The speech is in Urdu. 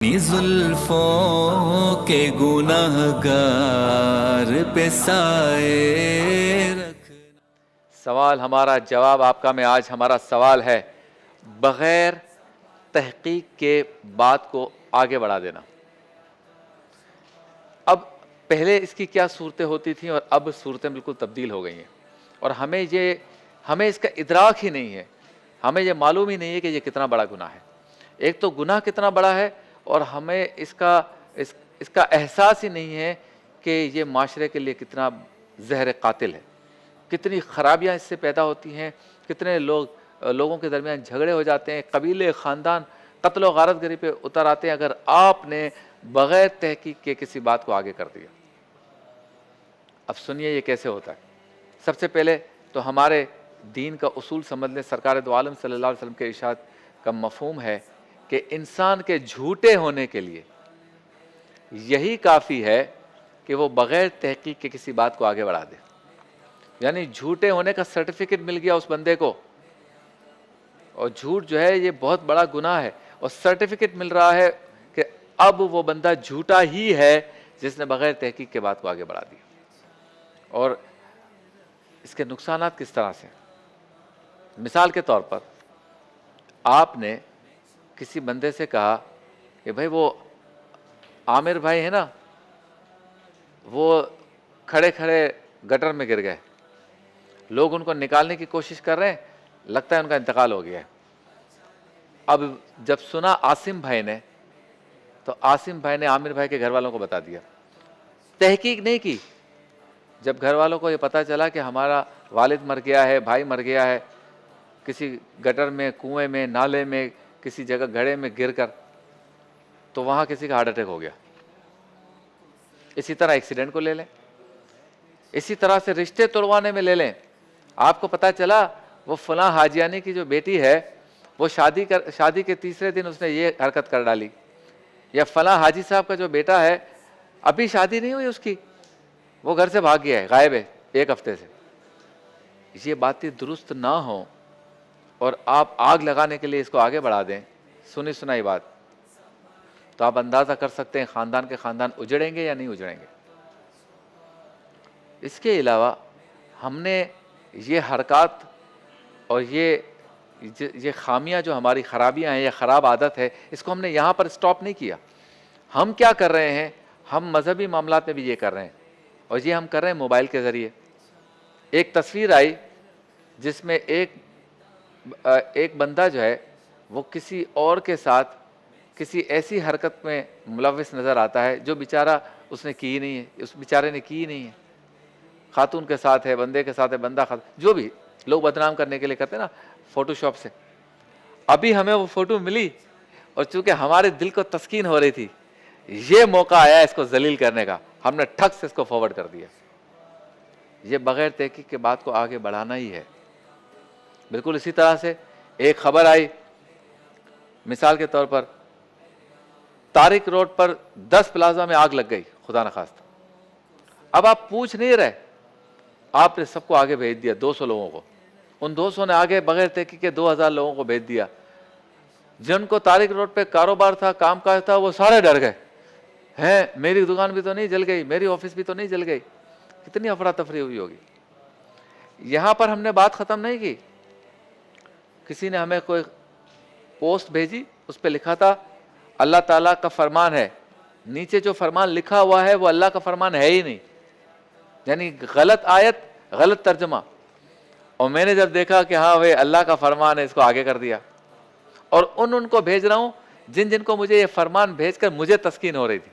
اپنی زلفوں کے گناہگار پہ سائے رکھ۔ سوال ہمارا، جواب آپ کا۔ میں آج ہمارا سوال ہے بغیر تحقیق کے بات کو آگے بڑھا دینا۔ اب پہلے اس کی کیا صورتیں ہوتی تھیں اور اب صورتیں بالکل تبدیل ہو گئی ہیں، اور ہمیں اس کا ادراک ہی نہیں ہے، ہمیں یہ معلوم ہی نہیں ہے کہ یہ کتنا بڑا گناہ ہے۔ ایک تو گناہ کتنا بڑا ہے، اور ہمیں اس کا احساس ہی نہیں ہے کہ یہ معاشرے کے لیے کتنا زہر قاتل ہے، کتنی خرابیاں اس سے پیدا ہوتی ہیں، کتنے لوگوں کے درمیان جھگڑے ہو جاتے ہیں، قبیلے، خاندان قتل و غارت گری پہ اتر آتے ہیں اگر آپ نے بغیر تحقیق کے کسی بات کو آگے کر دیا۔ اب سنیے یہ کیسے ہوتا ہے۔ سب سے پہلے تو ہمارے دین کا اصول سمجھ لیں۔ سرکار دو عالم صلی اللہ علیہ وسلم کے ارشاد کا مفہوم ہے کہ انسان کے جھوٹے ہونے کے لیے یہی کافی ہے کہ وہ بغیر تحقیق کے کسی بات کو آگے بڑھا دے۔ یعنی جھوٹے ہونے کا سرٹیفکیٹ مل گیا اس بندے کو، اور جھوٹ جو ہے یہ بہت بڑا گناہ ہے، اور سرٹیفکیٹ مل رہا ہے کہ اب وہ بندہ جھوٹا ہی ہے جس نے بغیر تحقیق کے بات کو آگے بڑھا دیا۔ اور اس کے نقصانات کس طرح سے؟ مثال کے طور پر آپ نے کسی بندے سے کہا کہ بھائی وہ عامر بھائی ہے نا، وہ کھڑے کھڑے گٹر میں گر گئے، لوگ ان کو نکالنے کی کوشش کر رہے ہیں، لگتا ہے ان کا انتقال ہو گیا ہے۔ اب جب سنا عاصم بھائی نے، تو عاصم بھائی نے عامر بھائی کے گھر والوں کو بتا دیا، تحقیق نہیں کی۔ جب گھر والوں کو یہ پتا چلا کہ ہمارا والد مر گیا ہے، بھائی مر گیا ہے، کسی گٹر میں، کنویں میں، نالے میں، کسی جگہ گڑھے میں گر کر، تو وہاں کسی کا ہارٹ اٹیک ہو گیا۔ اسی طرح ایکسیڈنٹ کو لے لیں، اسی طرح سے رشتے توڑوانے میں لے لیں۔ آپ کو پتا چلا وہ فلاں حاجیانی کی جو بیٹی ہے، وہ شادی کے تیسرے دن اس نے یہ حرکت کر ڈالی، یا فلاں حاجی صاحب کا جو بیٹا ہے ابھی شادی نہیں ہوئی اس کی، وہ گھر سے بھاگ گیا ہے، غائب ہے 1 ہفتے سے۔ یہ باتیں درست نہ ہوں اور آپ آگ لگانے کے لیے اس کو آگے بڑھا دیں، سنی سنائی بات، تو آپ اندازہ کر سکتے ہیں خاندان کے خاندان اجڑیں گے یا نہیں اجڑیں گے۔ اس کے علاوہ ہم نے یہ حرکات اور یہ خامیاں جو ہماری خرابیاں ہیں، یہ خراب عادت ہے، اس کو ہم نے یہاں پر سٹاپ نہیں کیا۔ ہم کیا کر رہے ہیں؟ ہم مذہبی معاملات میں بھی یہ کر رہے ہیں، اور یہ ہم کر رہے ہیں موبائل کے ذریعے۔ ایک تصویر آئی جس میں ایک بندہ جو ہے وہ کسی اور کے ساتھ کسی ایسی حرکت میں ملوث نظر آتا ہے جو بیچارہ اس نے کی نہیں ہے، اس بیچارے نے کی نہیں ہے، خاتون کے ساتھ ہے، بندے کے ساتھ ہے، بندہ جو بھی لوگ بدنام کرنے کے لیے کرتے ہیں نا فوٹو شاپ سے۔ ابھی ہمیں وہ فوٹو ملی، اور چونکہ ہمارے دل کو تسکین ہو رہی تھی، یہ موقع آیا اس کو ذلیل کرنے کا، ہم نے ٹھک سے اس کو فارورڈ کر دیا۔ یہ بغیر تحقیق کے بات کو آگے بڑھانا ہی ہے۔ بالکل اسی طرح سے ایک خبر آئی، مثال کے طور پر طارق روڈ پر 10 پلازا میں آگ لگ گئی، خدا نخواستہ۔ اب آپ پوچھ نہیں رہے، آپ نے سب کو آگے بھیج دیا، 200 لوگوں کو۔ ان 200 نے آگے بغیر تحقیق کے 2000 لوگوں کو بھیج دیا۔ جن کو طارق روڈ پہ کاروبار تھا، کام کاج تھا، وہ سارے ڈر گئے ہیں، میری دکان بھی تو نہیں جل گئی، میری آفس بھی تو نہیں جل گئی۔ کتنی افراتفری ہوئی ہوگی۔ یہاں پر ہم نے بات ختم نہیں کی۔ کسی نے ہمیں کوئی پوسٹ بھیجی، اس پہ لکھا تھا اللہ تعالیٰ کا فرمان ہے، نیچے جو فرمان لکھا ہوا ہے وہ اللہ کا فرمان ہے ہی نہیں، یعنی غلط آیت، غلط ترجمہ۔ اور میں نے جب دیکھا کہ ہاں وہ اللہ کا فرمان ہے، اس کو آگے کر دیا، اور ان کو بھیج رہا ہوں جن کو مجھے یہ فرمان بھیج کر مجھے تسکین ہو رہی تھی۔